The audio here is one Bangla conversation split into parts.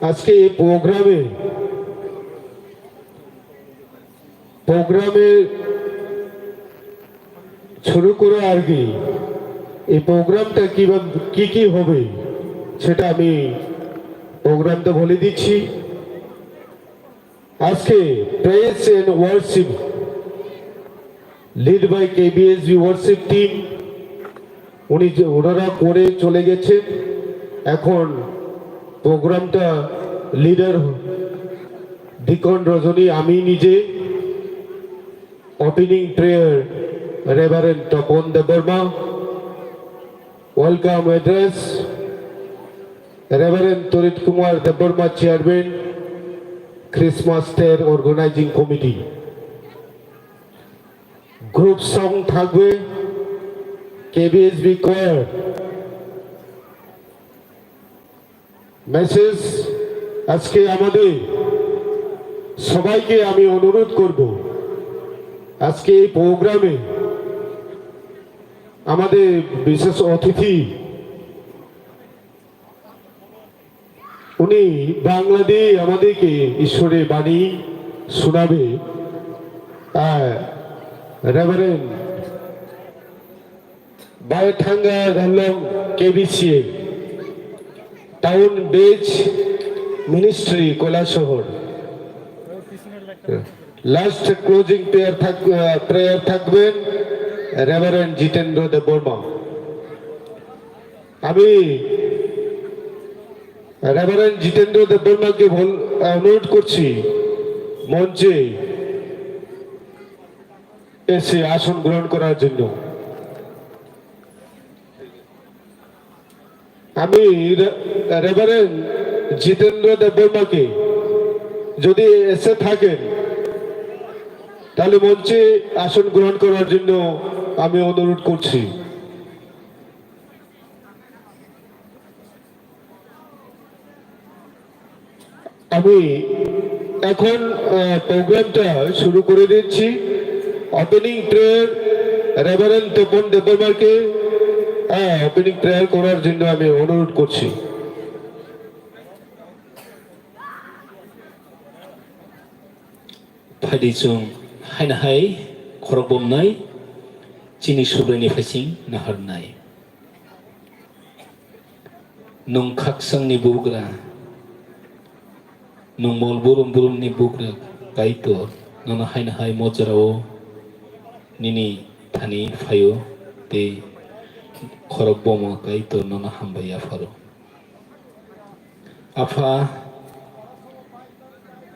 আজকে এই প্রোগ্রামে শুরু করে আর কি এই প্রোগ্রামটা কি হবে সেটা আমি প্রোগ্রামটা বলে দিচ্ছি। আজকে praise and worship led by KBSB worship team ওনারা করে চলে গেছে। এখন প্রোগ্রামটা লিডার ডিকন রজনী, আমি নিজে opening prayer reverend Tapan Debbarma, welcome address reverend Tarit Kumar Debbarma, chairman Christmas টের অর্গানাইজিং কমিটি। গ্রুপ সং থাকবে কেবিএসবি কোয়ার। মেসেজ আজকে আমাদের সবাইকে আমি অনুরোধ করব, আজকে এই প্রোগ্রামে আমাদের বিশেষ অতিথি উনি বাংলা দিয়ে আমাদেরকে ঈশ্বরের বাণী শোনাবে। Reverend Baithanga Dhalong KBC town base ministry Kailashahar. Last closing prayer থাকবেন রেভারেন্ড জিতেন্দ্র দেববর্মা। আমি রেভারেন্ড জিতেন্দ্র দেববর্মাকে অনুরোধ করছি মঞ্চে এসে আসন গ্রহণ করার জন্য। আমি রেভারেন্ড জিতেন্দ্র দেববর্মাকে যদি এসে থাকেন তাহলে মঞ্চে আসন গ্রহণ করার জন্য আমি অনুরোধ করছি। আমি এখন প্রোগ্রামটা শুরু করে দিচ্ছি। ওপেনিং প্রেয়ার রেভারেন্ড তপন দেববর্মাকে ওপেনিং প্রেয়ার করার জন্য আমি অনুরোধ করছি। फाइदिजों हायनाहाय खरक बोमनाय चिनि सुब्रनि फाइसिं नाहरनाय नं खाकसांनि बुग्रा नं molbrum बुग्रा काइतर नन हायनाहाय मजराव निनि थानि फायो ते खरक बोम काइतर नन हामबाय आफारो आफा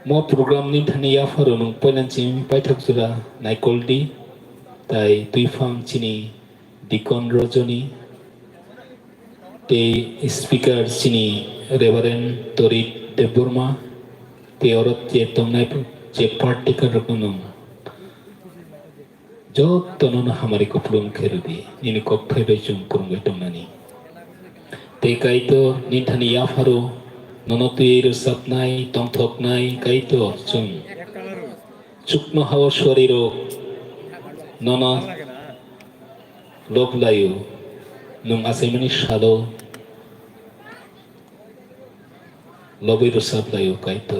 mo program ni thani ya faro nung poinanchim paithak jura naikoldi tai tuifang chini dikon rojoni te speaker chini reverend torit deborma te orot je tomnai je particular rokunung jot tonon hamari koplum kherudi nini kokphai bejum kurungai tomnani te kaito ni thani ya faro ননতির সাপনাই তংথকনাই কাইতো চুং Chukno হাওয়া শরীর নন লোকলায়ু নুম আসাইমানি সালো লবির সাপলায়ু কাইতো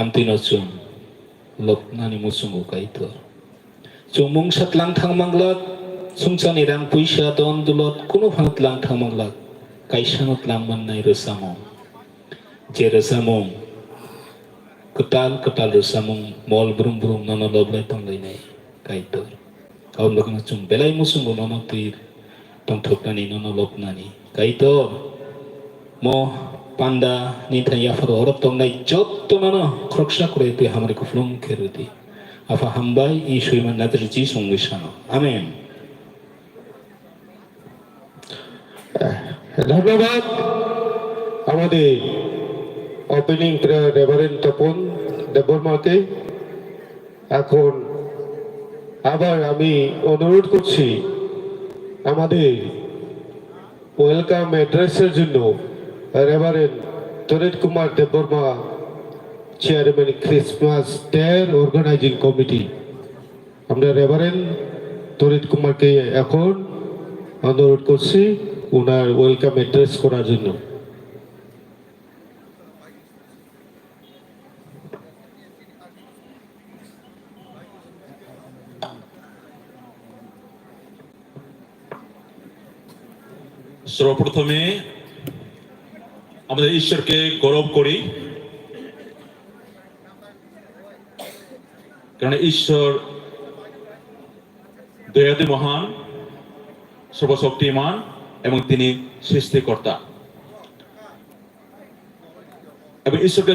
আমতিনো চুং লোকনানি মুসুঙ্গু কাইতো চুমুং সাতলাং থাংমাংলাক সুংসানি রাং পুইসা দন দুলত কোনো ভাতলাং থাংমাংলাক কাইসানত লাংমান্নাই রসামং je resamung ketal resamung molbrum nono loblai tonglai nai kaitor kaum lokna chung belai musung nono tir tong thoknani nono lopnani kaitor mo panda ni thaya faro horop tonglai jot to nono khroksha kore te hamari kuflung kherudi afa hambai i suiman nadir ji songwisano amen। ধন্যবাদ আমাদের ওপেনিং প্রেয়ার রেভারেন্ড তপন দেববর্মাকে। এখন আবার আমি অনুরোধ করছি আমাদের ওয়েলকাম অ্যাড্রেসের জন্য reverend Tarit Kumar Debbarma, chairman Christmas টের অর্গানাইজিং কমিটি। আমরা রেভারেন্ড তরিত কুমারকে এখন অনুরোধ করছি ওনার ওয়েলকাম অ্যাড্রেস করার জন্য। সর্বপ্রথমে আমাদের ঈশ্বরকে গৌরব করি, কারণ ঈশ্বর দয়াতে মহান, সর্বশক্তিমান এবং তিনি সৃষ্টিকর্তা। এবং ঈশ্বরকে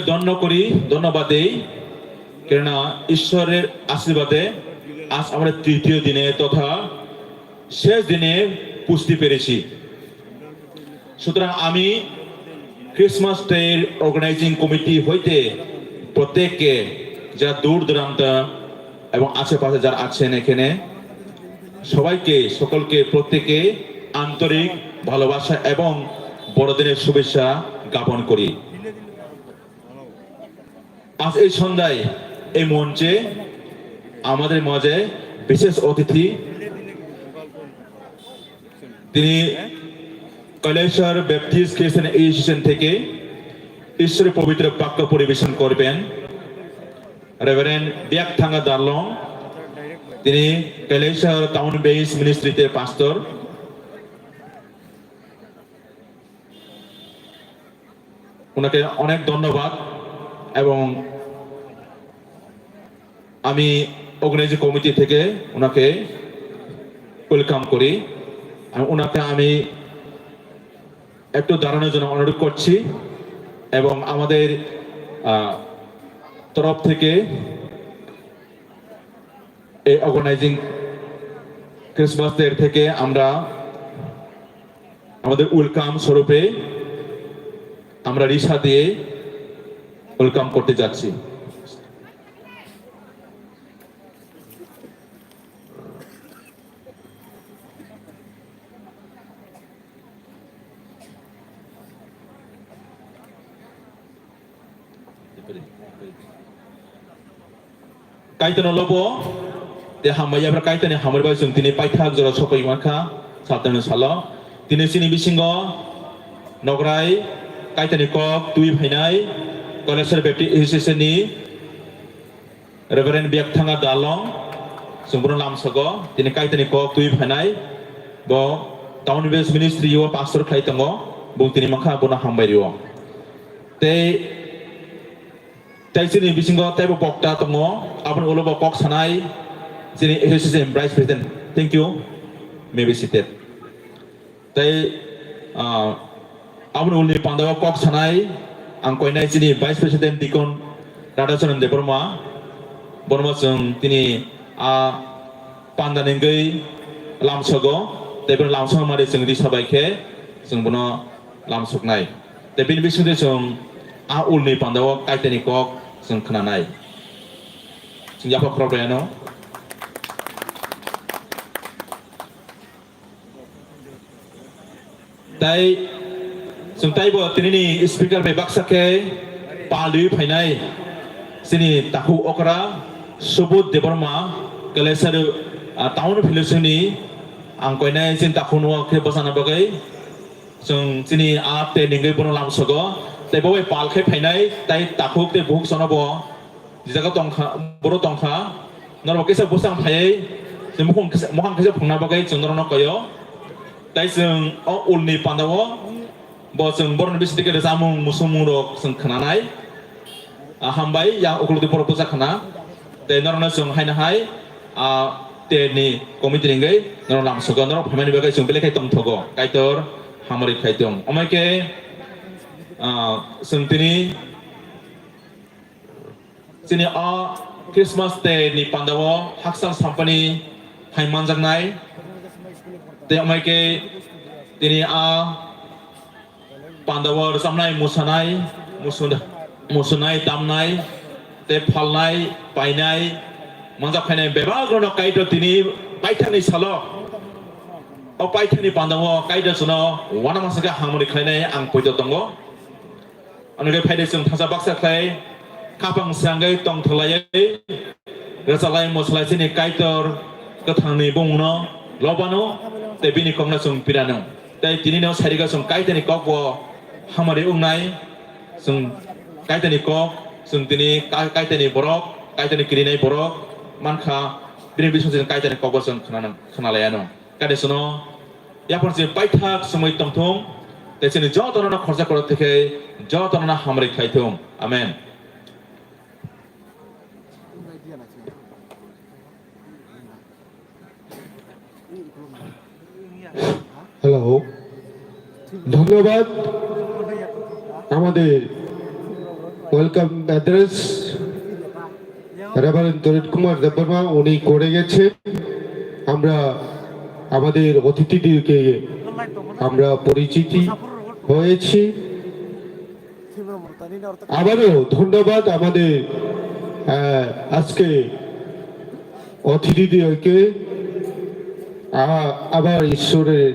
ধন্যবাদ দেই, কেননা ঈশ্বরের আশীর্বাদে আজ আমরা তৃতীয় দিনে তথা শেষ দিনে পুষতে পেরেছি। সুতরাং আমি ক্রিসমাস টের অর্গানাইজিং কমিটি হইতে প্রত্যেককে যারা দূর দূরান্ত এবং আশেপাশে যারা আছেন এখানে সকলকে প্রত্যেকে আন্তরিক ভালোবাসা এবং বড়দিনের শুভেচ্ছা জ্ঞাপন করি। আজ এই সন্ধ্যায় এই মঞ্চে আমাদের মাঝে বিশেষ অতিথি, তিনি কৈলাসর ব্যাপটিস্ট খ্রিস্টান এসোসিয়েশন থেকে ঈশ্বরের পবিত্র বাক্য পরিবেশন করবেন রেভারেন্ড লবjakthung দারলং। তিনি কৈলাসর টাউন বেস মিনিস্ট্রিতে পাস্টর। ওনাকে অনেক ধন্যবাদ এবং আমি অর্গানাইজিং কমিটি থেকে ওনাকে ওয়েলকাম করি। ওনাকে আমি একটু দাঁড়ানোর জন্য অনুরোধ করছি এবং আমাদের তরফ থেকে এই অর্গানাইজিং ক্রিসমাস ডে থেকে আমরা আমাদের ওয়েলকাম স্বরূপে আমরা রিসা দিয়ে ওয়েলকাম করতে যাচ্ছি। Kaitor lobo de hamaya bra kaitor ni hamar ba sung tini paithak jora sopai makha satana salo tini sini bisingo nograi kaitor ni kok tui phainai Khrismas Baptist Association ni Reverend lobjakthung dalong sungbrong lamsago tini kaitor ni kok tui phainai bo town based ministry yo pastor khaitango bung tini makha bona hambai rio te Taisini bisingo taibo bokta tongo abon ulobo kok sanai sini association vice president. Thank you. May be seated. Tai abon ulni pandawa kok sanai angkoi nai sini vice president dikon radasan deborma borma sung tini panda nengai lamsogo tebon lamsong mari sung di sabaike sung bono lamsok nai. Tebin bisingo sung ulni pandawa kaitani kok sung khananai sung yapa krobreno tai sung tai bo tinini speaker be baksake palu phainai sini tahu okra subut deborma kalesar town philosophy angkoinai sin takhunwa ke basana bagai sung sini te ningai bono lamsogo tai bo pal khe phainai tai takhuk te buk sonabo jaga tongkha boro tongkha norbo kesa busang phai se mukhang kesa phungna bagai chungrono koyo tai sung ulni pandawo bo sung boron bisdike samung musumung rok sung khananai hambai yang ukuludi boro pusa khana tai norona sung haina hai te ni komiti ringai nor lam sogo nor phamani bagai sung bele khai tongthogo kaitor hamari khaitong omaike sentini sini Christmas Day ni pandawo haksal sampani haiman jangnai te omaike tini pandawo samnai musunai damnai te phalnai painai manjak khainai bebagrono kaito tini paithani salo paithani pandawo kaito suno wana masaka hamari khainai ang poito tongo Anu pai sung thasa baksa khai kapang sangai tong thalai rasalai moslai sini kaitor kathangni bungno lobano te bini kongna sung pirano tai tini no sariga sung kaitani kokbo hamari ungnai sung kaitani kok sung tini kaitani borok kaitani kirinai borok mankha bini bisun sing kaitani kokbo sung khanalaiano kade suno यापर जे बायथाक समय तंथं तेचेनि ज तनना खर्चा करत थेके ज तनना हामरै खायथं आमेन হ্যালো ধন্যবাদ আমাদের welcome address reverend Tarit Kumar Debbarma উনি করে গেছেন আমরা আমাদের অতিথিদেরকে আমরা পরিচিতি হয়েছি আবারও ধন্যবাদ আমাদের আজকে অতিথিদেরকে আবার ঈশ্বরের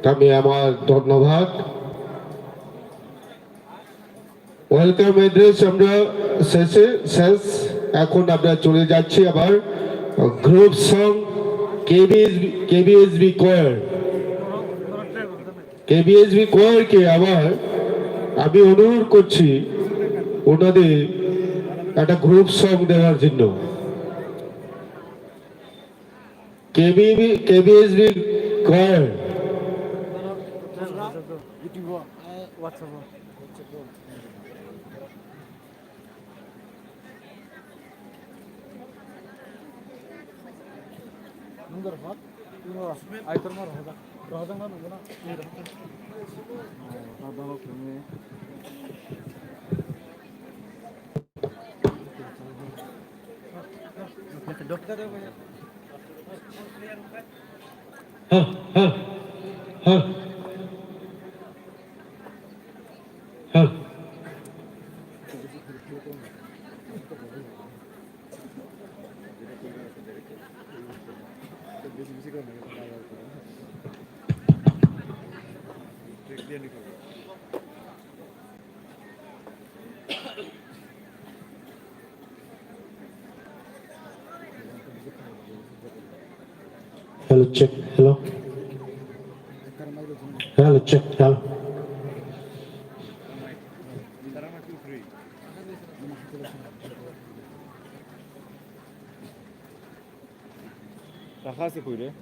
নামে আমার ধন্যবাদ ওয়েলকাম অ্যাড্রেস আমরা শেষ এখন আমরা চলে যাচ্ছি আবার গ্রুপ সং কেবিএসবি কোয়ারকে আবার আমি অনুরোধ করছি ওনাদের একটা গ্রুপ সং দেওয়ার জন্য কেবিএসবি কোয়ার Hello, check. Hello. Hello, check. Hello. Raha se kuyre.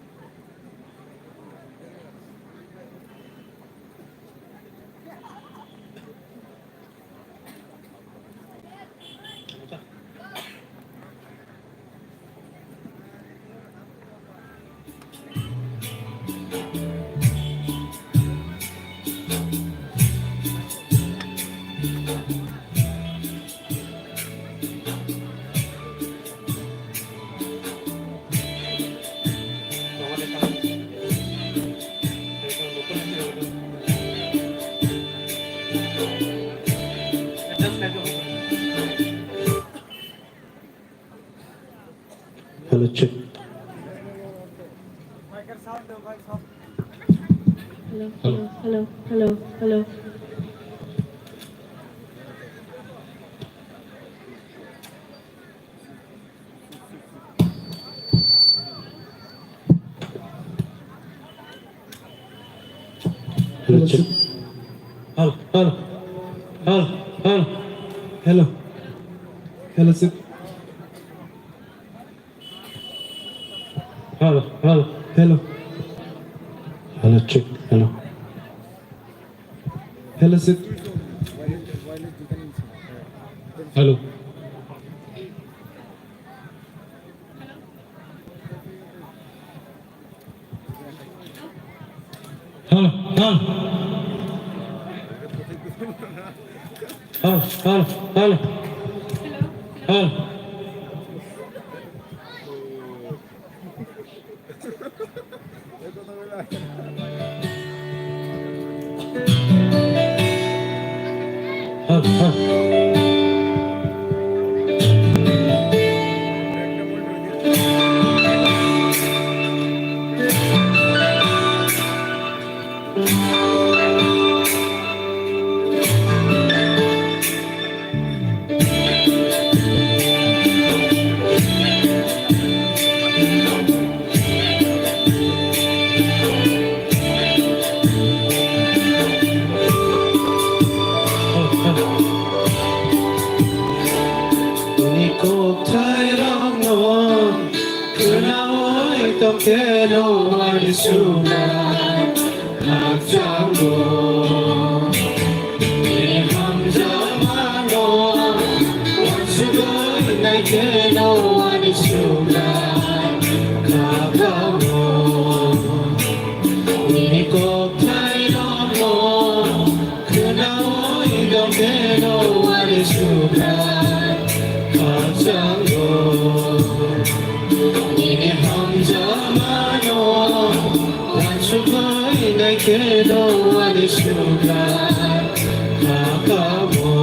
Hello, check. Hello. Hello, check. Hello, sir. Hello. Hello, check. Hello. Hello, sir. Hello. Quiero a Hacanggo Ini hamzamano Wansugoi naikeno Wanisugai Kakamo Ini kopai nomo Kenao idokeno Wanisugai Hacanggo Ini hamzamano Wansugoi naikeno Wanisugai Kakamo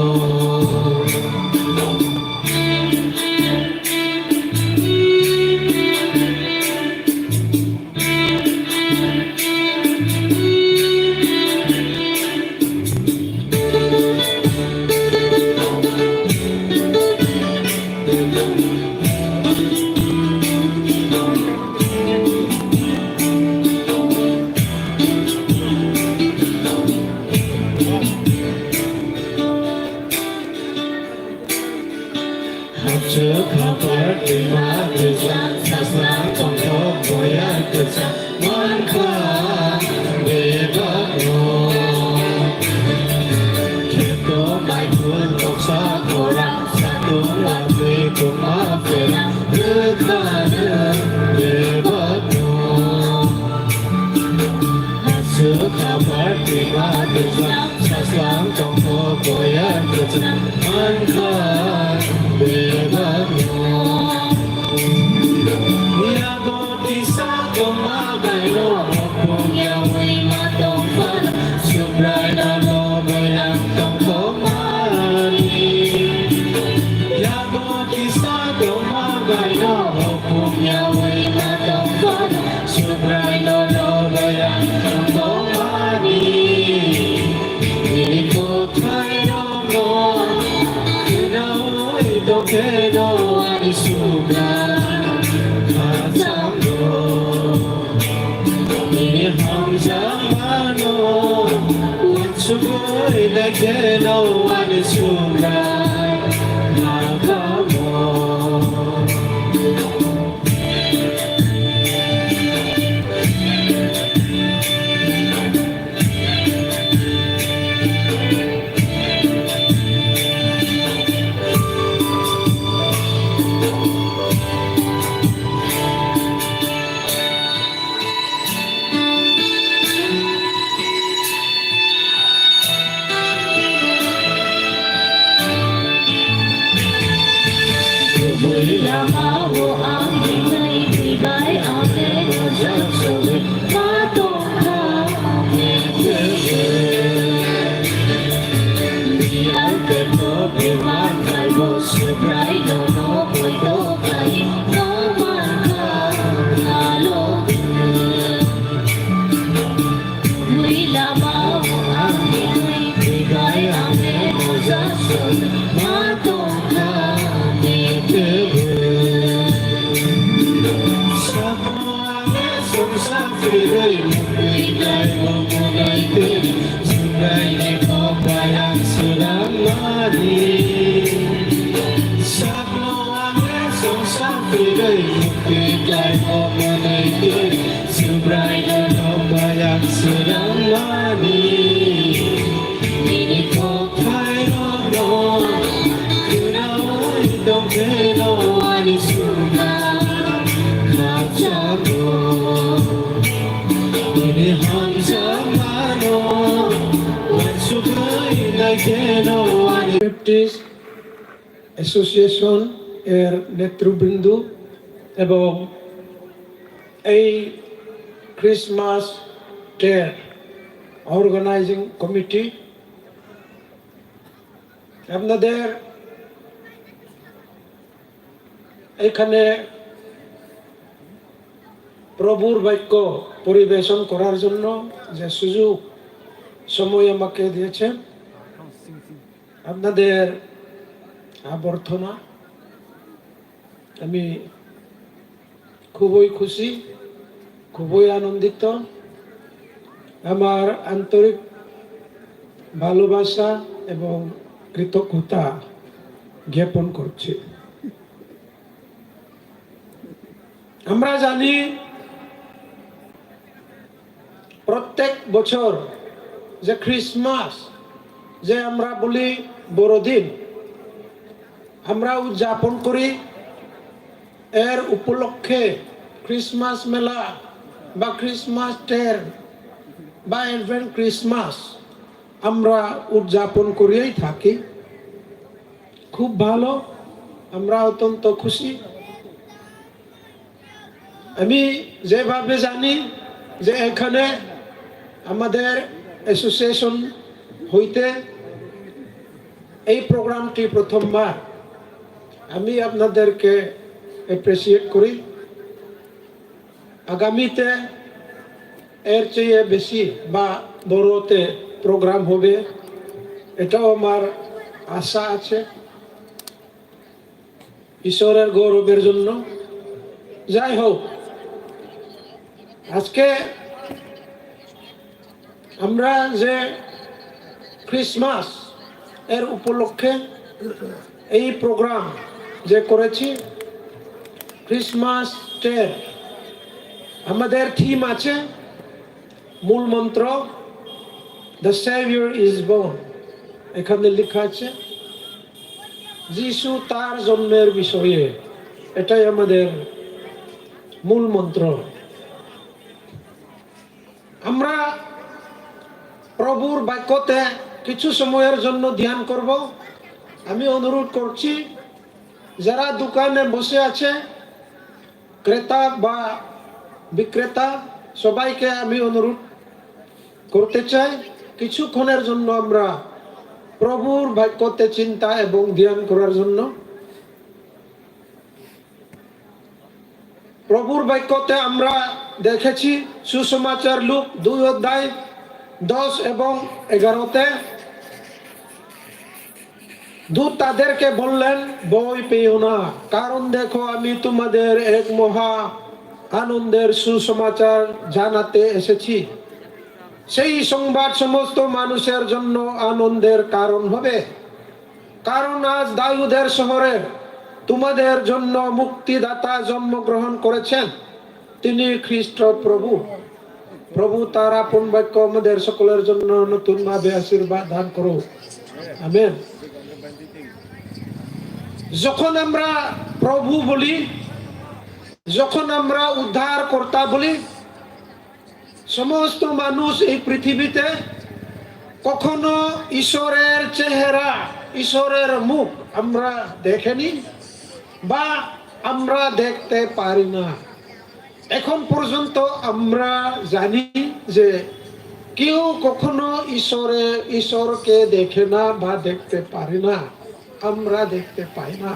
Baptist Association এর নেতৃবৃন্দ এবং এই ক্রিসমাস টের অর্গানাইজিং কমিটি আপনাদের এখানে প্রভুর বাক্য পরিবেশন করার জন্য যে সুযোগ সময় আমাকে দিয়েছেন আপনাদের অভ্যর্থনা আমি খুবই খুশি খুবই আনন্দিত আমার আন্তরিক ভালোবাসা এবং কৃতজ্ঞতা জ্ঞাপন করছি আমরা জানি প্রত্যেক বছর যে খ্রিসমাস, যে আমরা বলি বড়দিন, আমরা উদযাপন করি, এর উপলক্ষে খ্রিসমাস মেলা বা খ্রিসমাস টের বা অ্যাডভেন্ট ক্রিসমাস আমরা উদযাপন করেই থাকি। খুব ভালো, আমরা অত্যন্ত খুশি। আমি যেভাবে জানি যে এখানে আমাদের অ্যাসোসিয়েশন হইতে এই প্রোগ্রামটি প্রথমবার, আমি আপনাদেরকে অ্যাপ্রিসিয়েট করি। আগামীতে এর চেয়ে বেশি বা বড়তে প্রোগ্রাম হবে, এটাও আমার আশা আছে, ঈশ্বরের গৌরবের জন্য। যাই হোক, আজকে আমরা যে খ্রিসমাস এর উপলক্ষে এই প্রোগ্রাম যে করেছি, খ্রিসমাস টের, আমাদের থিম আছে, মূল মন্ত্র দ্য সেভিয়র ইজ বোর্ন। এখানে লেখা আছে যিশু তার জন্মের বিষয়ে, এটাই আমাদের মূল মন্ত্র। আমরা প্রভুর বাক্যতে কিছু সময়ের জন্য ধ্যান করব। আমি অনুরোধ করছি, যারা দোকানে বসে আছে, ক্রেতা বা বিক্রেতা, সবাইকে আমি অনুরোধ করতে চাই, কিছুক্ষণের জন্য আমরা প্রভুর বাক্যতে চিন্তা এবং ধ্যান করার জন্য। প্রভুর বাক্যতে আমরা দেখেছি সুসমাচার লুক 2 অধ্যায় 10 এবং 11-তে দূত তাদেরকে বললেন, ভয় পেও না, কারণ দেখো আমি তোমাদের এক মহা আনন্দের সুসমাচার জানাতে এসেছি। সেই সংবাদ সমস্ত মানুষের জন্য আনন্দের কারণ হবে, কারণ আজ দাউদের শহরে তোমাদের জন্য মুক্তিদাতা জন্মগ্রহণ করেছেন, তিনি খ্রিস্ট প্রভু। প্রভু তার আপন বাক্য আমাদের সকলের জন্য নতুন ভাবে আশীর্বাদ দান করো, আমেন। যখন আমরা প্রভু বলি, যখন আমরা উদ্ধারকর্তা বলি, সমস্ত মানুষ এই পৃথিবীতে কখনো ঈশ্বরের চেহারা, ঈশ্বরের মুখ আমরা দেখেনি বা আমরা দেখতে পারি না। এখন পর্যন্ত আমরা জানি যে কেউ কখনো ঈশ্বরকে দেখে না বা দেখতে পারি না, আমরা দেখতে পাই না।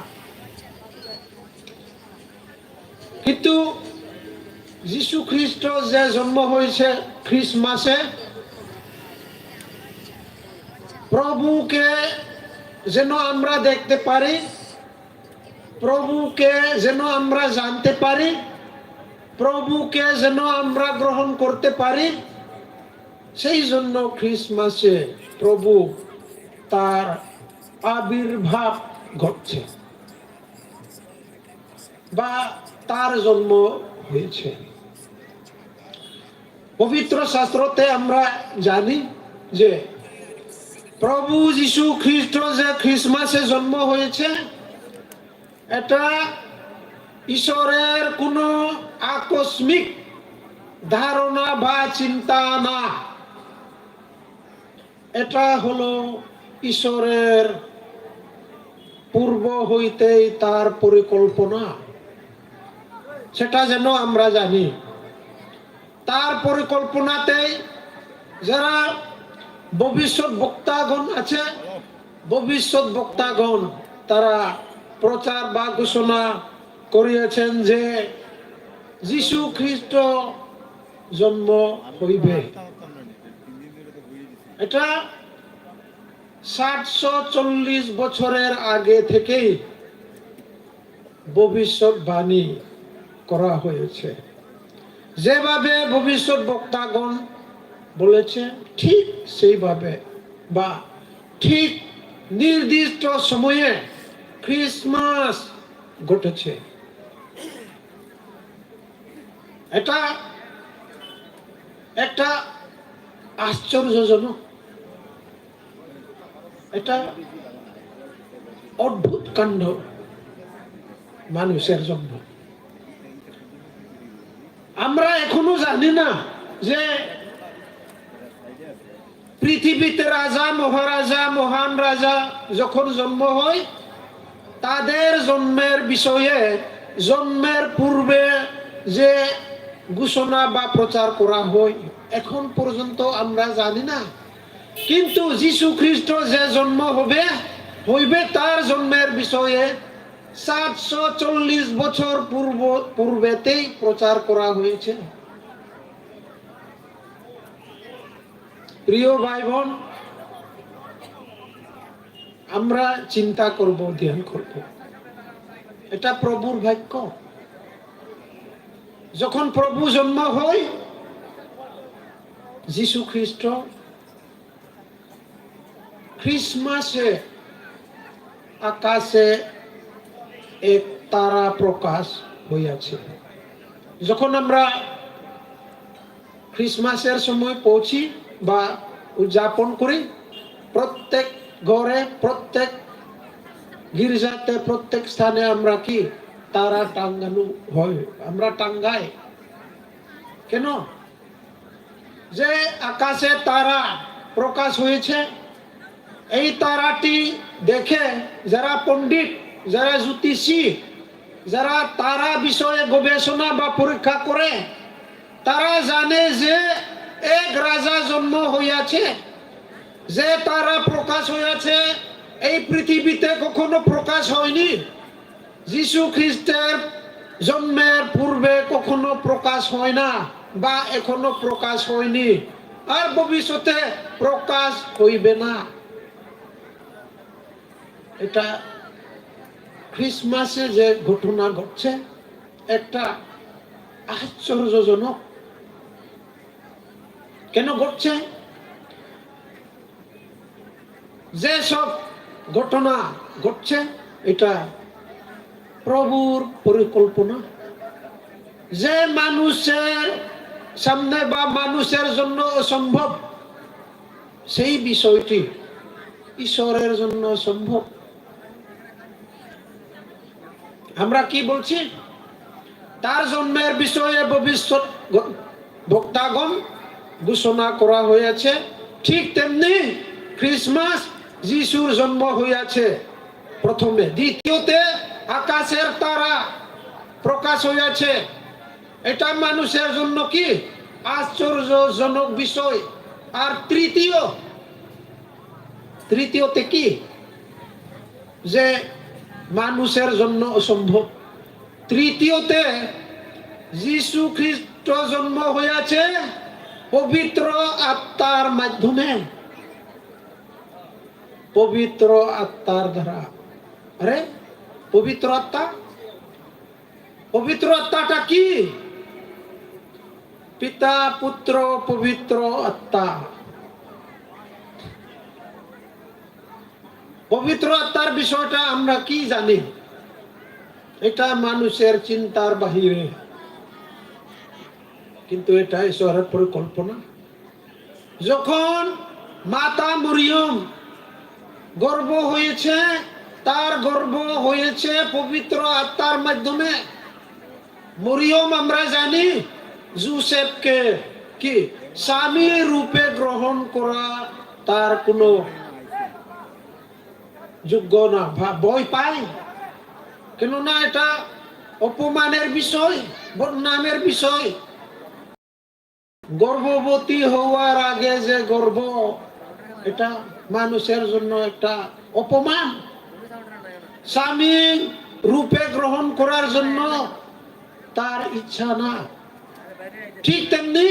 কিন্তু যীশু খ্রিস্ট যে জন্ম হয়েছে খ্রিসমাসে, প্রভুকে যেন আমরা দেখতে পারি, প্রভুকে যেন আমরা জানতে পারি, প্রভুকে যেন আমরা গ্রহণ করতে পারি, সেই জন্য খ্রিসমাসে প্রভু তার আবির্ভাব ঘটছে বা তার জন্ম হয়েছে। পবিত্র শাস্ত্রতে আমরা জানি যে প্রভু যীশু খ্রিস্ট যে খ্রিসমাসে জন্ম হয়েছে, এটা ঈশ্বরের কোনো আকস্মিক ধারণা বা চিন্তা না, এটা হলো ঈশ্বরের পূর্ব হইতেই তার পরিকল্পনা। সেটা যেন আমরা জানি, তার পরিকল্পনাতেই যারা ভবিষ্যৎ বক্তাগণ আছে, ভবিষ্যৎ বক্তাগণ তারা প্রচার বা ঘোষণা করিয়েছেন যে যীশু খ্রিস্ট জন্ম হইবে। এটা 740 বছরের আগে থেকেই ভবিষ্যৎবাণী করা হয়েছে। যেভাবে ভবিষ্যৎ বক্তাগণ বলেছে, ঠিক সেইভাবে বা ঠিক নির্দিষ্ট সময়ে খ্রিসমাস ঘটেছে। এটা একটা আশ্চর্যজনক, এটা অদ্ভুত কাণ্ড মানুষের জন্য। আমরা এখনো জানি না যে পৃথিবীতে রাজা মহারাজা মহান রাজা যখন জন্ম হয়, তাদের জন্মের বিষয়ে জন্মের পূর্বে যে ঘোষণা বা প্রচার করা হয়, এখন পর্যন্ত আমরা জানি না। কিন্তু যীশু খ্রিস্ট যে জন্ম হইবে তার জন্মের বিষয়ে 740 বছর পূর্বেতেই প্রচার করা হয়েছে। প্রিয় ভাই বোন, আমরা চিন্তা করব, ধ্যান করব, এটা প্রভুর বাক্য। যখন প্রভু জন্ম হয়, যীশু খ্রিস্ট খ্রিসমাসে আকাশে এক তারা প্রকাশ হইয়াছে। যখন আমরা খ্রিসমাসের সময় পৌঁছি বা উদযাপন করি, প্রত্যেক ঘরে, প্রত্যেক গির্জাতে, প্রত্যেক স্থানে আমরা কি তারা টাঙ্গানো হয়, আমরা টাঙ্গাই। কেন? যে আকাশে তারা প্রকাশ হয়েছে, এই তারাটি দেখে যারা পণ্ডিত, যারা জ্যোতিষী, যারা তারা বিষয়ে গবেষণা বা পরীক্ষা করে, তারা জানে যে এক রাজা জন্ম হইয়াছে। যে তারা প্রকাশ হইয়াছে এই পৃথিবীতে কখনো প্রকাশ হয়নি। যীশু খ্রিস্টের জন্মের পূর্বে কখনো প্রকাশ হয় না, বা এখনো প্রকাশ হয়নি, আর ভবিষ্যতে প্রকাশ হইবে না। এটা খ্রিসমাসে যে ঘটনা ঘটছে, একটা আশ্চর্যজনক। কেন ঘটছে? যে সব ঘটনা ঘটছে, এটা প্রভুর পরিকল্পনা। যে মানুষের সামনে বা মানুষের জন্য অসম্ভব, সেই বিষয়টি ঈশ্বরের জন্য সম্ভব। আমরা কি বলছি? তার জন্মের বিষয়ে ভবিষ্যৎ বক্তাগণ ঘোষণা করা হয়েছে। ঠিক তেমনি খ্রিসমাস, যিশুর জন্ম হইয়াছে প্রথমে। দ্বিতীয়তে আকাশের তারা প্রকাশ হইয়াছে। এটা মানুষের জন্য কি আশ্চর্যজনক বিষয়। আর তৃতীয়তে কি? যে মানুষের জন্য অসম্ভব। তৃতীয়তে যীশু খ্রিস্ট জন্ম হইয়াছে পবিত্র আত্মার মাধ্যমে, পবিত্র আত্মার দ্বারা। আরে পবিত্র আত্মা, পবিত্র আত্মাটা কি? পিতা পুত্র পবিত্র আত্মা। পবিত্র আত্মার বিষয়টা আমরা কি জানি? এটা মানুষের চিন্তার বাহিরে, কিন্তু এটা ঈশ্বরের পরিকল্পনা। যখন মাতা মরিয়ম গর্ভ হয়েছে, তার গর্ভ হয়েছে পবিত্র আত্মার মাধ্যমে। মরিয়ম আমরা জানি জোসেফকে কি স্বামী রূপে গ্রহণ করা তার কোনো যোগ্য না, ভয় পায়। কেননা এটা অপমানের বিষয়, বদনামের বিষয়। গর্ভবতী হওয়ার আগে যে গর্ভ, এটা মানুষের জন্য একটা অপমান। স্বামী রূপে গ্রহণ করার জন্য তার ইচ্ছা না। ঠিক তেমনি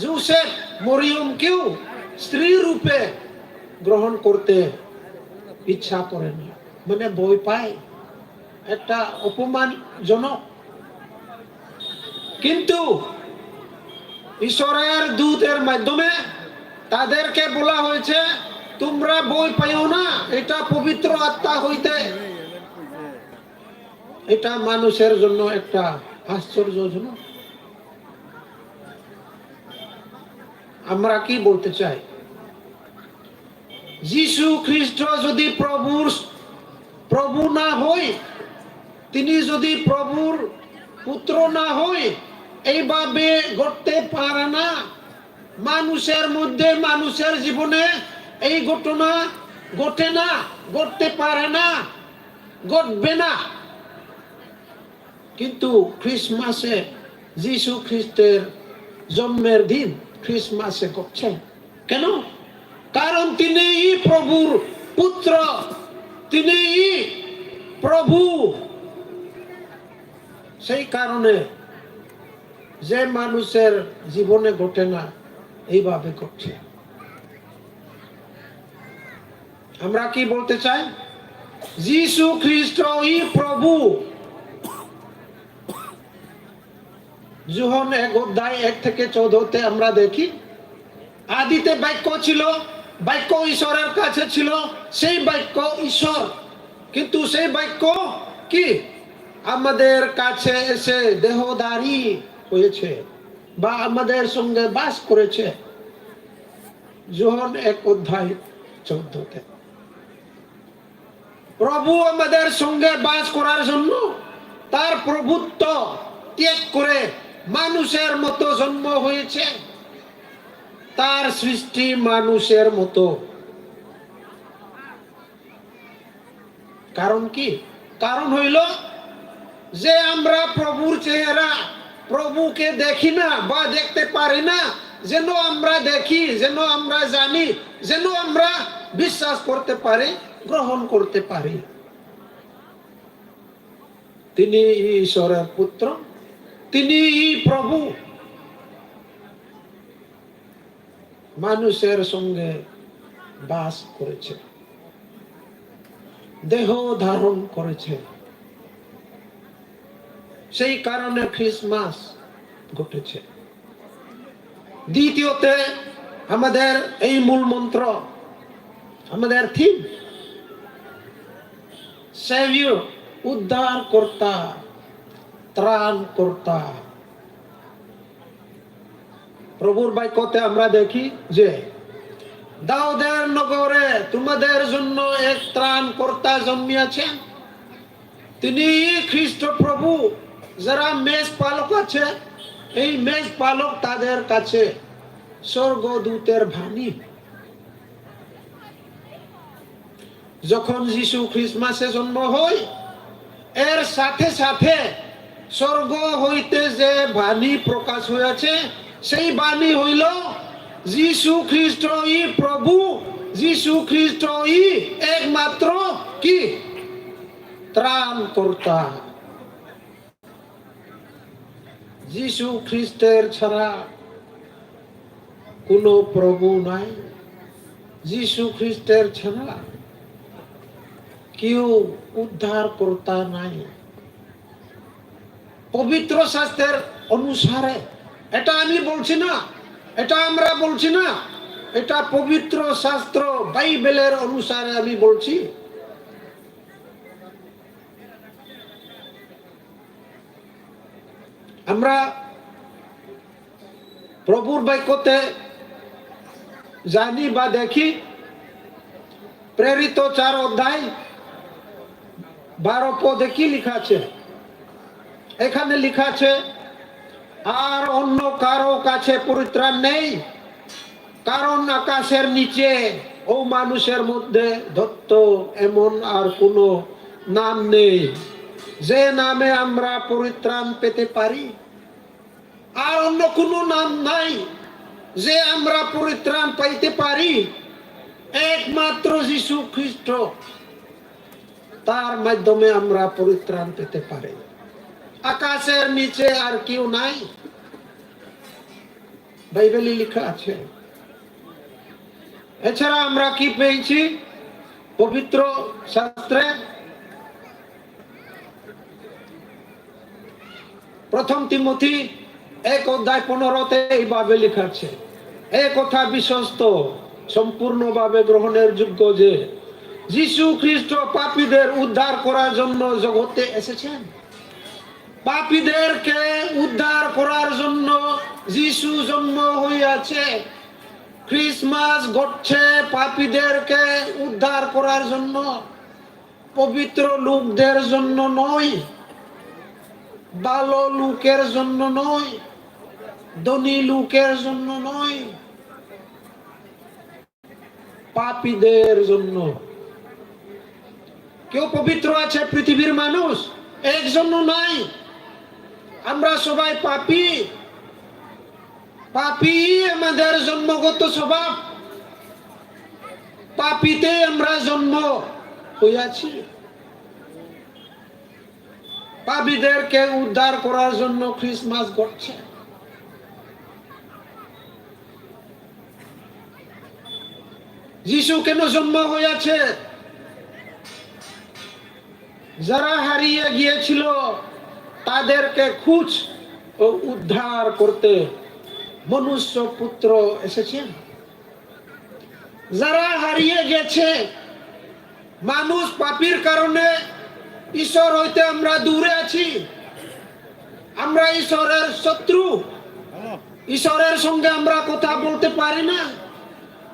জোসেফ মরিয়মকেও স্ত্রী রূপে গ্রহণ করতে ইচ্ছা করে না, মানে ভয় পায়, একটা অপমানজনক। কিন্তু ঈশ্বরের দূতের মাধ্যমে তাদেরকে বলা হয়েছে, তোমরা ভয় পাইও না, এটা পবিত্র আত্মা হইতে। এটা মানুষের জন্য একটা আশ্চর্যজনক। আমরা কি বলতে চাই? যিশু খ্রিস্ট যদি প্রভু না হয়, তিনি যদি প্রভুর পুত্র না হয়, এইভাবে ঘটতে পারে না। মানুষের মধ্যে, মানুষের জীবনে এই ঘটনা ঘটে না, ঘটতে পারে না, ঘটবে না। কিন্তু খ্রিসমাসে যিশু খ্রিস্টের জন্মের দিন খ্রিসমাসে ঘটছে কেন? কারণ তিনি প্রভুর পুত্র, তিনি প্রভু। সেই কারণে যে মানুষের জীবনে ঘটে না, এইভাবে ঘটছে। আমরা কি বলতে চাই? যিশু খ্রিস্টই প্রভু। যোহন 1:1-14 আমরা দেখি, আদিতে বাক্য ছিল, বাক্য ঈশ্বরের কাছে ছিল, সেই বাক্য ঈশ্বর। কিন্তু সেই বাক্য কি আমাদের কাছে এসে দেহধারী হয়েছে বা আমাদের সঙ্গে বাস করেছে। যোহন 1:14। প্রভু আমাদের সঙ্গে বাস করার জন্য তার প্রভুত্ব ত্যাগ করে মানুষের মতো জন্ম হয়েছে, তার সৃষ্টি মানুষের মতো। কারণ কি? কারণ হইল যে আমরা প্রভুর চেহারা, প্রভুকে দেখি না বা দেখতে পারি না, যেন আমরা দেখি, যেন আমরা জানি, যেন আমরা বিশ্বাস করতে পারি, গ্রহণ করতে পারি। তিনি ঈশ্বরের পুত্র, তিনি প্রভু। মানুষের সঙ্গে বাস করেছে, দেহ ধারণ করেছে। সেই কারণে খ্রিসমাস ঘটেছে। দ্বিতীয়তে আমাদের এই মূল মন্ত্র, আমাদের থিম সেভিয়র, উদ্ধার কর্তা, ত্রাণ কর্তা। প্রভুর বাক্যতে আমরা দেখি যে দাউদের নগরে তোমাদের জন্য এক ত্রাণ কর্তা জন্মিয়াছেন, তিনি খ্রিস্ট প্রভু। যারা মেষ পালক আছে, এই মেষ পালক তাদের কাছে স্বর্গদূতের বাণী। যখন যিশু খ্রিসমাসে জন্ম হয়, এর সাথে সাথে স্বর্গ হইতে যে বাণী প্রকাশ হয়েছে, সেই বাণী হইল যিশু খ্রিস্টই প্রভু, যিশু খ্রিস্টই একমাত্র কি ত্রাণ কর্তা। যিশু খ্রিস্টের ছাড়া কোনো প্রভু নাই, যিশু খ্রিস্টের ছাড়া কেউ উদ্ধার কর্তা নাই। পবিত্র শাস্ত্রের অনুসারে, এটা আমি বলছি না, এটা আমরা বলছি না, এটা পবিত্র শাস্ত্র বাইবেলের অনুসারে আমি বলছি। আমরা প্রভুর বাক্যতে জানি বা দেখি, প্রেরিত 4:12 কি লেখা আছে? এখানে লেখা আছে, আর অন্য কারো কাছে পরিত্রাণ নেই, কারণ আকাশের নিচে ও মানুষের মধ্যে দত্ত এমন আর কোনো নাম নেই, যে নামে আমরা পরিত্রাণ পেতে পারি। আর অন্য কোনো নাম নাই যে আমরা পরিত্রাণ পাইতে পারি, একমাত্র যিশু খ্রিস্ট। তার মাধ্যমে আমরা পরিত্রাণ পেতে পারি। আকাশের নিচে আর কেউ নাই, বাইবেলে লেখা আছে। এছাড়া আমরা কি পেয়েছি পবিত্র শাস্ত্রে? প্রথম তিমোথী 1:15 এইভাবে লেখা আছে, এই কথা বিশ্বস্ত, সম্পূর্ণভাবে গ্রহণের যোগ্য যে যিশু খ্রিস্ট পাপীদের উদ্ধার করার জন্য জগতে এসেছেন। পাপীদেরকে উদ্ধার করার জন্য যিশু জন্ম হইয়াছে। ক্রিসমাস ঘটছে পাপীদেরকে উদ্ধার করার জন্য, পবিত্র লোকদের জন্য নয়, ভালো লোকের জন্য নয়, ধনী লোকের জন্য নয়, পাপীদের জন্য। কেউ পবিত্র আছে পৃথিবীর মানুষ? একজনও নাই। আমরা সবাই পাপী। পাপী আমাদের জন্মগত স্বভাব, পাপীতে আমরা জন্ম হইয়াছি। পাপীদেরকে উদ্ধার করার জন্য ক্রিসমাস ঘটছে। যিশু কেন জন্ম হইয়াছে? যারা হারিয়ে গিয়েছিল তাদেরকে খুঁজ ও উদ্ধার করতে মনুষ্য পুত্র এসেছেন। যারা হারিয়ে গেছে, মানুষ পাপীর কারণে ঈশ্বর হইতে আমরা দূরে আছি। আমরা ঈশ্বরের শত্রু। ঈশ্বরের সঙ্গে আমরা কথা বলতে পারি না,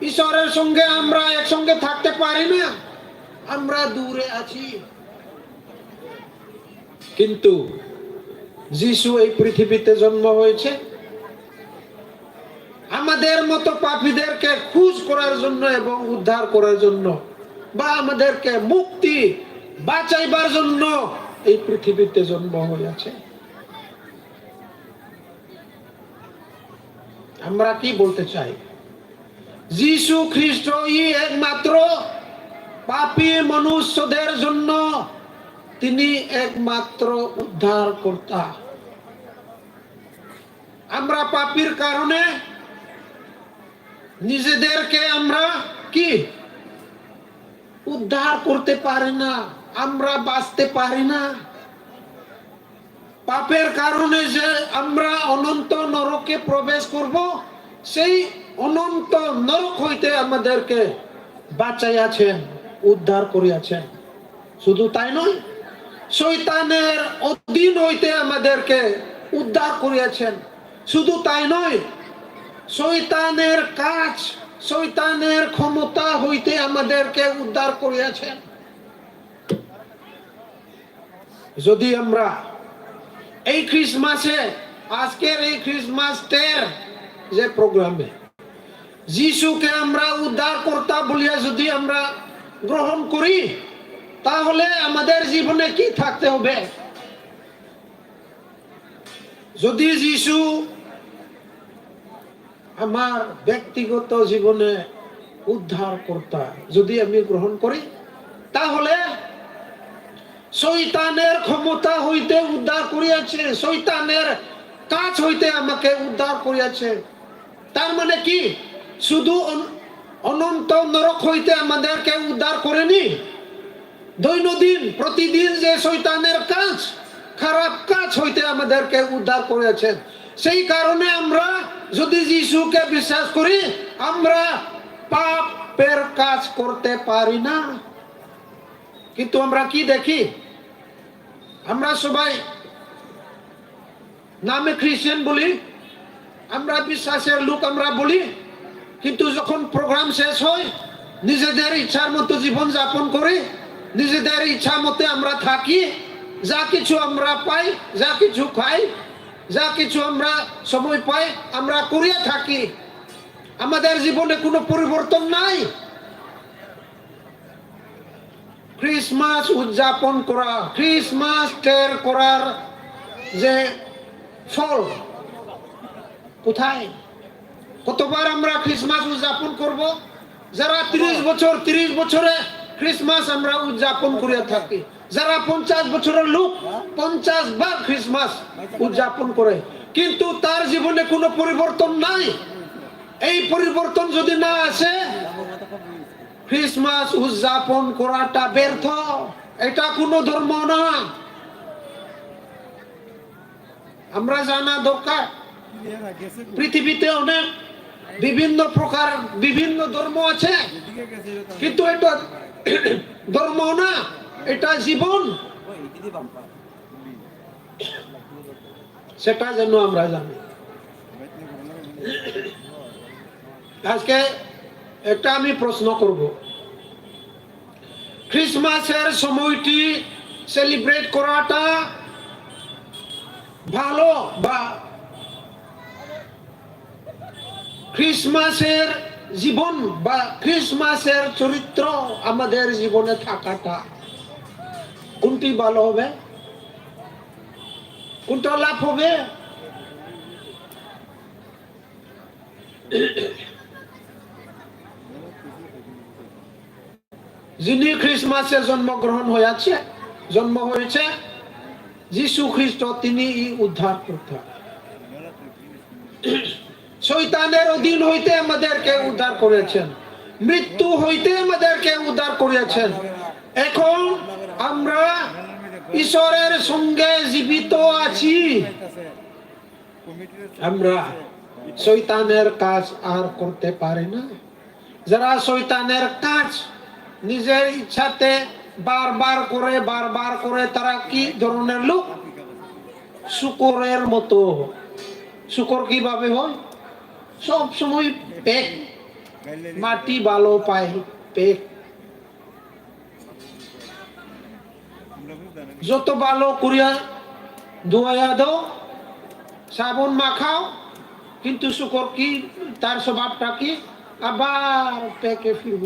ঈশ্বরের সঙ্গে আমরা একসঙ্গে থাকতে পারি না, আমরা দূরে আছি। কিন্তু যিশু এই পৃথিবীতে জন্ম হয়েছে আমাদের মতো পাপীদেরকে খুঁজ করার জন্য এবং উদ্ধার করার জন্য, বা আমাদেরকে মুক্তি বাঁচাইবার জন্য এই পৃথিবীতে জন্ম হয়েছে। আমরা কি বলতে চাই? যিশু খ্রিস্টই একমাত্র পাপী মনুষ্যদের জন্য তিনি একমাত্র উদ্ধারকর্তা। আমরা পাপীর কারণে নিজেদেরকে আমরা কি উদ্ধার করতে পারি না, আমরা বাঁচতে পারি না। পাপের কারণে যে আমরা অনন্ত নরকে প্রবেশ করব, সেই অনন্ত নরক হইতে আমাদেরকে বাঁচাইয়াছেন, উদ্ধার করিয়াছেন। শুধু তাই নয়, শয়তানের অধীন হইতে আমাদেরকে উদ্ধার করিয়াছেন। শুধু তাই নয়, শয়তানের কাজ, শয়তানের ক্ষমতা হইতে আমাদেরকে উদ্ধার করিয়াছেন। যদি আমরা এই ক্রিসমাসে, আজকের এই ক্রিসমাস টের যে প্রোগ্রামে যিশুকে আমরা উদ্ধারকর্তা বলিয়া যদি আমরা গ্রহণ করি, তাহলে আমাদের জীবনে কি থাকতে হবে? যদি যিশু আমার ব্যক্তিগত জীবনে উদ্ধারকর্তা যদি আমি গ্রহণ করি, তাহলে শয়তানের ক্ষমতা হইতে উদ্ধার করিয়াছে, শয়তানের কাজ হইতে আমাকে উদ্ধার করিয়াছে। তার মানে কি? শুধু অনন্ত নরক হইতে আমাদেরকে উদ্ধার করেনি, দৈনন্দিন প্রতিদিন যে শয়তানের কাজ, খারাপ কাজ হইতে আমাদেরকে উদ্ধার করেছেন। সেই কারণে আমরা যদি যিশুকে বিশ্বাস করি, আমরা পাপের কাজ করতে পারি না। কিন্তু আমরা কি দেখি? আমরা সবাই নামে খ্রিস্টান বলি, আমরা বিশ্বাসের লোক আমরা বলি, কিন্তু যখন প্রোগ্রাম শেষ হয় নিজেদের ইচ্ছার মতো জীবন যাপন করি, নিজেদের ইচ্ছা মতে আমরা থাকি, যা কিছু আমরা পাই, যা কিছু খাই, যা কিছু আমরা সময় পাই আমরা করিয়া থাকি। আমাদের জীবনে কোনো পরিবর্তন নাই। ক্রিসমাস উদযাপন করা, ক্রিসমাস টের করার যে ফল কোথায়? কতবার আমরা ক্রিসমাস উদযাপন করব? যারা 30 বছরে ক্রিসমাস আমরা উদযাপন করিয়া থাকি, যারা 50 বছরের লোক 50 বার ক্রিসমাস উদযাপন করে, কিন্তু তার জীবনে কোনো পরিবর্তন নাই। এই পরিবর্তন যদি না আসে, ক্রিসমাস উদযাপন করাটা ব্যর্থ। এটা কোনো ধর্ম না। আমরা জানা দরকার, পৃথিবীতে অনেক বিভিন্ন প্রকার বিভিন্ন ধর্ম আছে, কিন্তু এটা ধর্ম না, এটা জীবন। সেটা যেন আমরা জানি। আজকে একটা আমি প্রশ্ন করব, খ্রিসমাসের সময়টি সেলিব্রেট করাটা ভালো, বা খ্রিসমাসের জীবন বা খ্রিসমাসের চরিত্র আমাদের জীবনে থাকাটা কোনটি ভালো হবে, কোনটা লাভ হবে? যিনি খ্রিসমাসে জন্মগ্রহণ জন্ম হয়েছে যীশু খ্রিস্ট, তিনি উদ্ধার করতে শয়তানের অধীন হইতে আমাদেরকে উদ্ধার করেছেন, মৃত্যু হইতে আমাদেরকে উদ্ধার করেছেন। এখন আমরা ঈশ্বরের সঙ্গে জীবিত আছি, আমরা শয়তানের কাজ আর করতে পারি না। যারা শয়তানের কাজ নিজের ইচ্ছাতে বারবার করে তারা কি ধরনের লোক? শুকরের মতো। শুকর কিভাবে হয়? সব সময় পেক, মাটি ভালো পায়, পেক যত ভালো করিয়া ধোয়া দাও, সাবন মাখাও, কিন্তু শুকর কি তার স্বভাবটা কি? আবার পেকে ফিরব।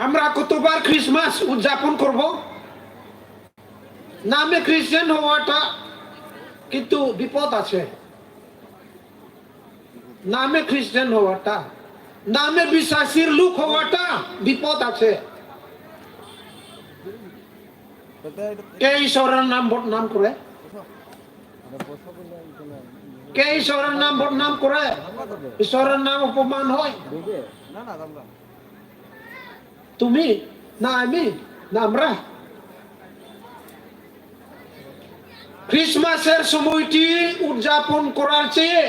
আমরা কতবার খ্রিসমাস উদযাপন করব, নামে খ্রিস্টান হওয়াটা কিন্তু বিপদ আছে। নামে খ্রিস্টান হওয়াটা, নামে বিশ্বাসীর লোক হওয়াটা বিপদ আছে। কে ঈশ্বরের নাম বদনাম করে? কে ঈশ্বরের নাম বদনাম করে? ঈশ্বরের নাম অপমান হয়। তুমি না আমি না আমরা? খ্রিসমাসের সময়টি উদযাপন করার চেয়ে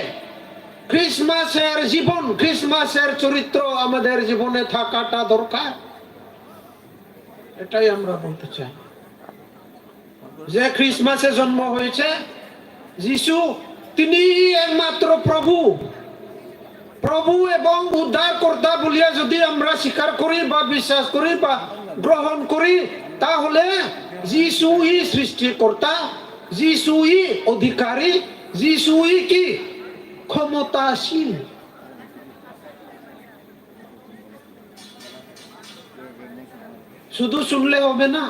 খ্রিসমাসের জীবন, খ্রিসমাসের চরিত্র আমাদের জীবনে থাকাটা দরকার। এটাই আমরা বলতে চাই যে খ্রিসমাসে জন্ম হয়েছে যিশু, তিনি একমাত্র প্রভু এবং উদ্ধারকর্তা বলিয়া যদি আমরা স্বীকার করি বা বিশ্বাস করি বা গ্রহণ করি, তাহলে যিশুই সৃষ্টিকর্তা, যিশুই অধিকারী, যিশুই কি ক্ষমতাশীল। শুধু শুনলে হবে না,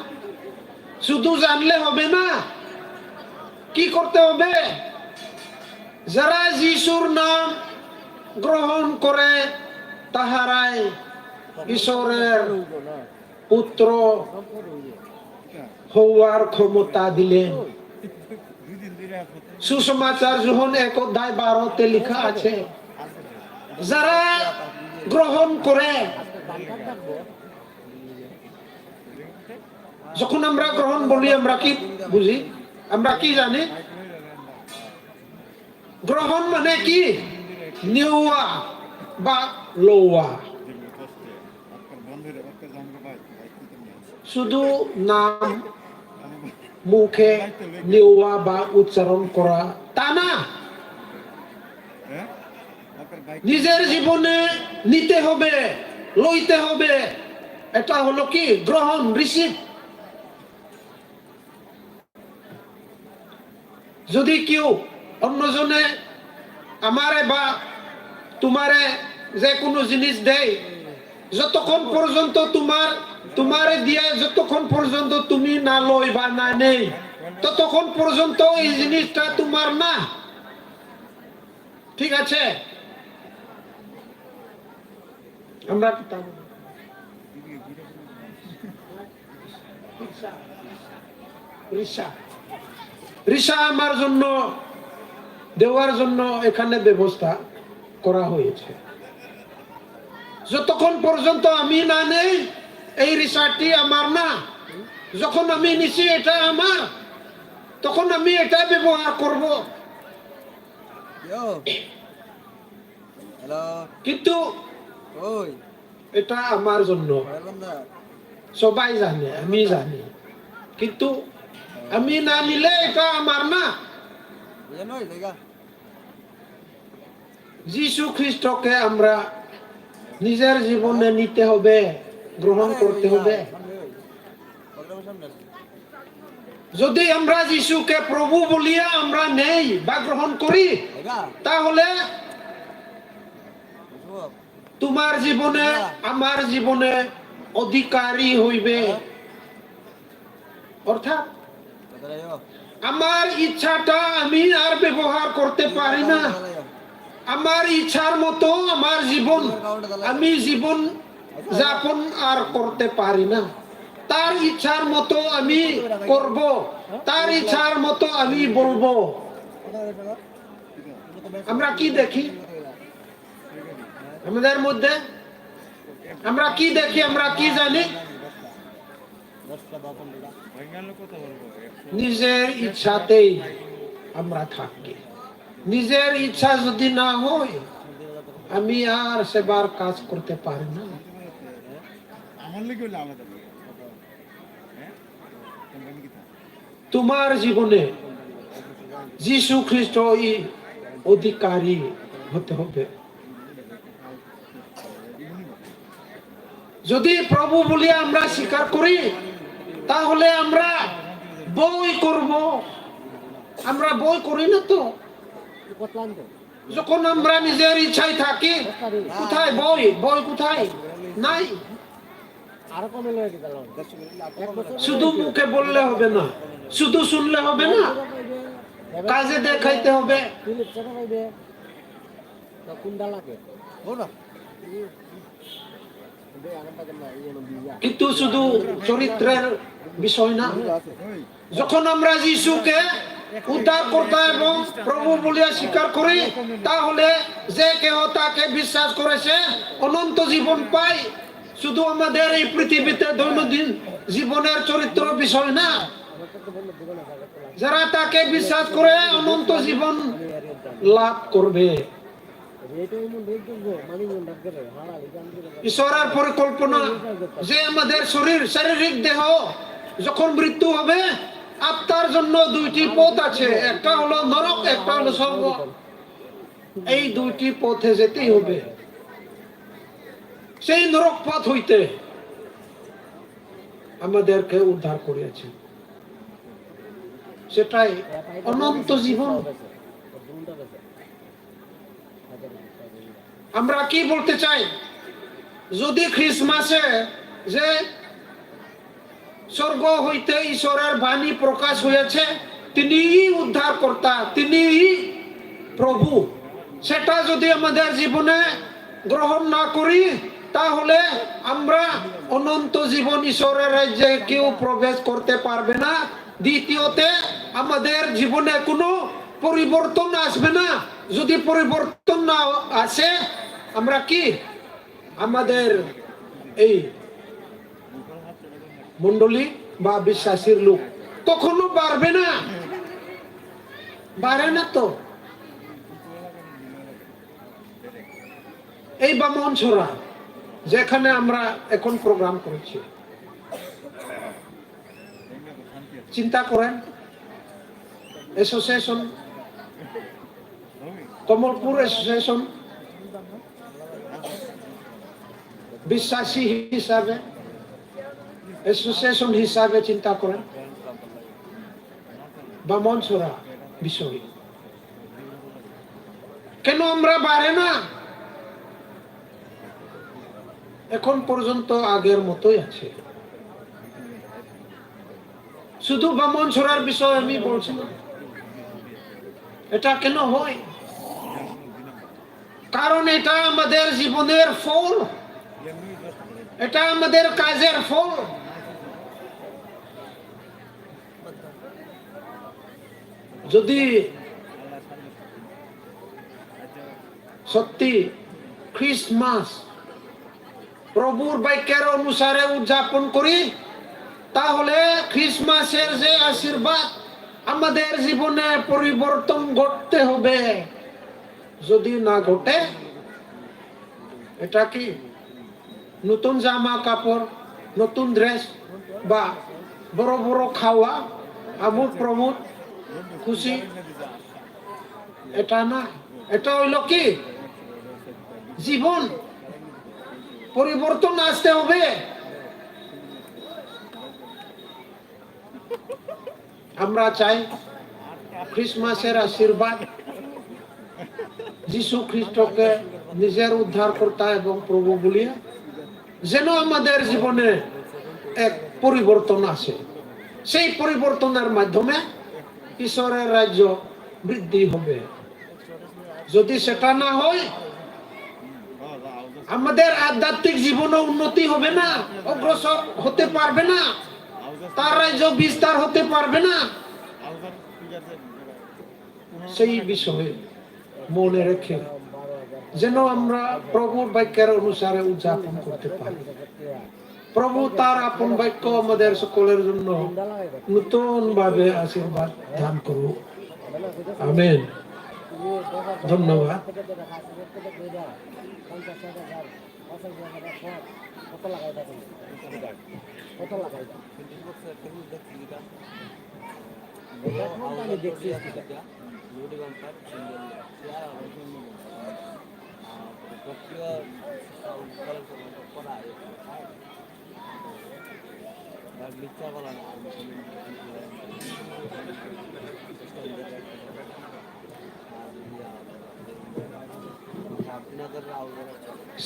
শুধু জানলে হবে না, কি করতে হবে? যারা যিশুর নাম গ্রহণ করে তাহারাই ঈশ্বরের পুত্র হওয়ার ক্ষমতা দিলেন। সুসমাচার যোহন 1:12 লেখা আছে, যারা গ্রহণ করে। যখন আমরা গ্রহণ বলি, আমরা কি বুঝি? আমরা কি জানি? গ্রহণ মানে কি? নেওয়া বা লওয়া। শুধু নাম মুখে নেওয়া বা উচ্চারণ করা তা না, নিজের জীবনে নিতে হবে, লইতে হবে। এটা হলো কি? গ্রহণ, রিসিভ। যদি কেউ অন্যজনে আমারে বা তোমারে যে কোনো জিনিস দেয়, যতক্ষণ পর্যন্ত তোমারে দিয়ে যতক্ষণ পর্যন্ত তুমি না লই বা না নেই, ততক্ষণ পর্যন্ত এই জিনিসটা তোমার না। ঠিক আছে? আমরা রিসা আমার জন্য দেওয়ার জন্য এখানে ব্যবস্থা করা হয়েছে। যতক্ষণ পর্যন্ত আমি না নেই, এই রিসাটি আমার না। যখন আমি নিছি এটা আমার, তখন আমি এটা ব্যবহার করব। কিন্তু এটা আমার জন্য, সবাই জানে, আমি জানি, কিন্তু আমি না নিলে এটা আমার না। যিশু খ্রিস্টকে আমরা নিজের জীবনে নিতে হবে, গ্রহণ করতে হবে। যদি আমরা যিশুকে প্রভু বলিয়া আমরা নেই বা গ্রহণ করি, তাহলে তোমার জীবনে আমার জীবনে অধিকারী হইবে। অর্থাৎ আমার ইচ্ছাটা আমি আর ব্যবহার করতে পারি না। আমার ইচ্ছার মতো আমার জীবন আমি জীবন যাপন আর করতে পারি না। তার ইচ্ছার মতো আমি করব, তার ইচ্ছার মতো আমি বলবো। আমরা কি দেখি আমাদের মধ্যে? আমরা কি দেখি, আমরা কি জানি? নিজের ইচ্ছাতেই আমরা থাকি। নিজের ইচ্ছা যদি না হয়, আমি আর সেবার কাজ করতে পারি না। তোমার জীবনে যিশু খ্রিস্ট অধিকারী হতে হবে। যদি প্রভু বলে আমরা স্বীকার করি, তাহলে আমরা বই করব। আমরা বই করি না তো? যখন আমরা নিজের ইচ্ছায় থাকি, কোথায় বই? বই কোথায়? নাই। শুধু মুখে বললে হবে না, শুধু শুনলে হবে না, কাজে দেখাইতে হবে। কিন্তু শুধু চরিত্রের বিষয় না। যখন আমরা যিশুকে উদ্ধারকর্তা এবং প্রভু বলিয়া স্বীকার করি, তাহলে যে কেহ তাকে বিশ্বাস করেছে অনন্ত জীবন পায়। শুধু আমাদের এই পৃথিবীতে দৈনন্দিন জীবনের চরিত্র বিষয় না, যারা তাকে বিশ্বাস করে অনন্ত জীবন লাভ করবে। ঈশ্বরের পরিকল্পনা যে আমাদের শারীরিক দেহ যখন মৃত্যু হবে, আত্মার জন্য দুইটি পথ আছে, একটা হলো নরক, একটা হলো স্বর্গ। এই দুইটি পথে যেতেই হবে। সেই নরক পথ হইতে আমাদেরকে উদ্ধার করিয়াছে, সেটাই অনন্ত জীবন। আমরা কি বলতে চাই? যদি খ্রিসমাসে যে স্বর্গ হইতে ঈশ্বরের বাণী প্রকাশ হয়েছে, তিনিই উদ্ধারকর্তা, তিনিই প্রভু, সেটা যদি আমাদের জীবনে গ্রহণ না করি, তাহলে আমরা অনন্ত জীবন ঈশ্বরের রাজ্যে কেউ প্রবেশ করতে পারবে না। দ্বিতীয়তে আমাদের জীবনে কোনো পরিবর্তন আসবে না। যদি পরিবর্তন না আসে, আমরা কি আমাদের এই মন্ডলী বা বিশ্বাসীর লোক কখনো বাড়বে না, বাড়ে না তো। এই বামন ছড়া যেখানে আমরা এখন প্রোগ্রাম করেছি, চিন্তা করেন, অ্যাসোসিয়েশন, কমলপুর অ্যাসোসিয়েশন বিশ্বাসী হিসাবে, অ্যাসোসিয়েশন হিসাবে চিন্তা করেন, বামন ছড়া বিষয় কেন আমরা বাড়ে না? এখন পর্যন্ত আগের মতোই আছে। শুধু বামন ছড়ার বিষয় আমি বলছি না, এটা কেন হয়? কারণ এটা আমাদের জীবনের ফল, এটা আমাদের কাজের ফল। যদি সত্যি খ্রিসমাস প্রভুর বাক্যের অনুসারে উদযাপন করি, তাহলে খ্রিসমাসের যে আশীর্বাদ আমাদের জীবনে পরিবর্তন ঘটতে হবে। যদি না ঘটে, এটা কি নতুন জামা কাপড়, নতুন ড্রেস বা বড় বড় খাওয়া, আমোদ প্রমোদ, খুশি, এটা না। এটা হইল কি জীবন পরিবর্তন আসতে হবে। আমরা চাই খ্রিস্টমাসের আশীর্বাদ যিশু খ্রিস্টকে নিজের উদ্ধারকর্তা এবং প্রভু বলিয়া যেন আমাদের জীবনে এক পরিবর্তন আসে। সেই পরিবর্তনের মাধ্যমে ঈশ্বরের রাজ্য বৃদ্ধি হবে। যদি সেটা না হয় আমাদের আধ্যাত্মিক জীবনে উন্নতি হবে না, অগ্রসর হতে পারবে না, তার রাজ্য বিস্তার হতে পারবে না। সেই বিষয়ে মনে রেখে যেন আমরা প্রভুর বাক্যের অনুসারে উদযাপন করতে পারি। প্রভু তার আপন বাক্য আমাদের সকলের জন্য নতুন ভাবে আশীর্বাদ দান করুক। আমেন। ধন্যবাদ।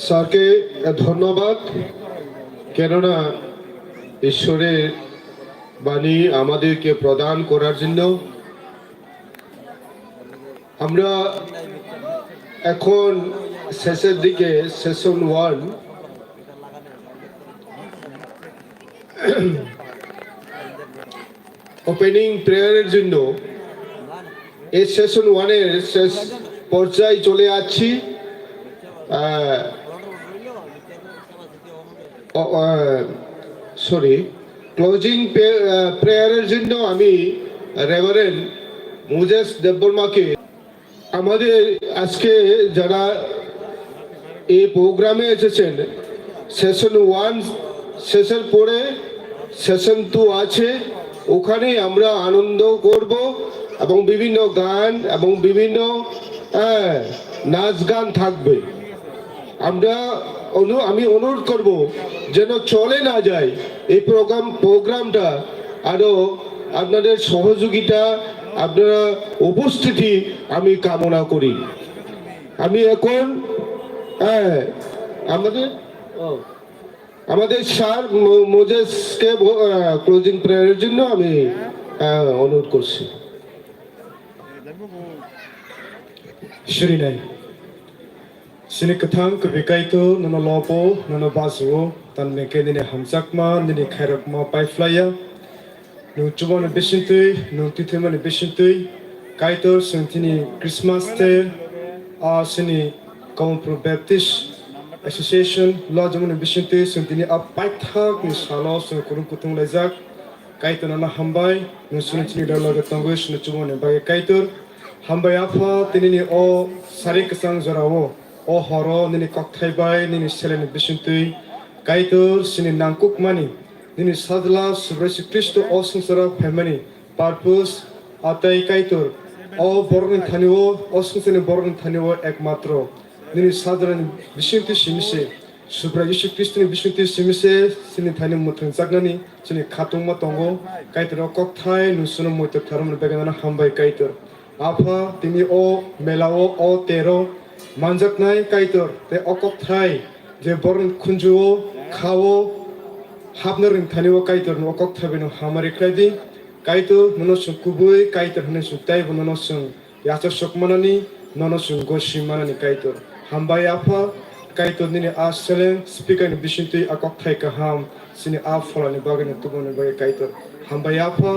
স্যারকে ধন্যবাদ, কেননা ঈশ্বরের বাণী আমাদেরকে প্রদান করার জন্য। আমরা এখন শেষের দিকে সেশন 1 ওপেনিং প্রেয়ারের জন্য এই সেশন 1-এর শেষ পর্যায়ে চলে আসছি। ক্লোজিং প্রেয়ারের জন্য আমি রেভারেন্ড মোজেস দেববর্মাকে, আমাদের আজকে যারা এই প্রোগ্রামে এসেছেন, সেশন 1 শেষের পরে সেশন 2 আছে, ওখানে আমরা আনন্দ করব এবং বিভিন্ন গান এবং বিভিন্ন নাচ গান থাকবে। আমি অনুরোধ করব যেন চলে না যায় এই প্রোগ্রামটা, আরো আপনাদের সহযোগিতা, আপনারা উপস্থিতি আমি কামনা করি। আমি এখন আমাদের স্যার মোজেসকে ক্লোজিং প্রেয়ারের জন্য আমি অনুরোধ করছি। Shrinai. Sini kathang kabikaito nana lopo nana basu tan meke nini hamsakma nini khairakma paiflaya nu chubana bisintui nu tithemani bisintui Kaitor sentini Khrismas Ter sini Kampro Baptist Association lojamani bisintui sentini apaithak ni salo sung kurung kutung lajak Kaitor nana hambai nu sunchini dalaga tangwish nu chubana bagi Kaitor hambai apa tinini o sari kesang jarawo o horo nini kokthaibai nini seleni bisintui Kaitor sini nangkuk mani nini sadla subrasi Kristo o sangsara family purpose atai Kaitor o borni thaniwo o sangsani borni thaniwo ekmatro nini sadra bisintui simise subra Yesu Kristo ni bisintui simise sini thani muthang jagnani sini khatung ma tongo Kaitor kokthai nusuno moito tharum begana hambai Kaitor Apa tini o melao o tero manjak nai Kaitor te okok thai je born khunjuo khao hapnaring thaniwo Kaitor no okok thabino hamari kradi Kaitor nono sung kubui Kaitor hne sutai bonono sung yasa sokmanani nono sung goshi manani Kaitor hambai apa Kaitor nini aselen speaker ni bisintui akok thai kaham sini a folani bagani tuboni bagi Kaitor hambai apa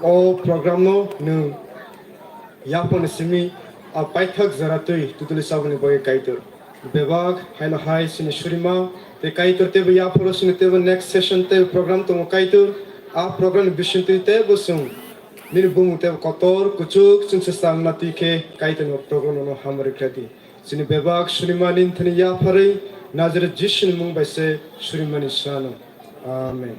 o program no nung Yapon simi a paithak zaratui tutuli sabuni boy Kaitor bebag haina hai sini shurima te Kaitor te yaporo sini te next session te program to Kaitor a program bishinti te bosung nini bumu te kotor kuchuk sinse sangnati ke Kaitor no program no hamari krati sini bebag shurima nin thani yapari Nazaret jishin mung baise shurima ni sano amen.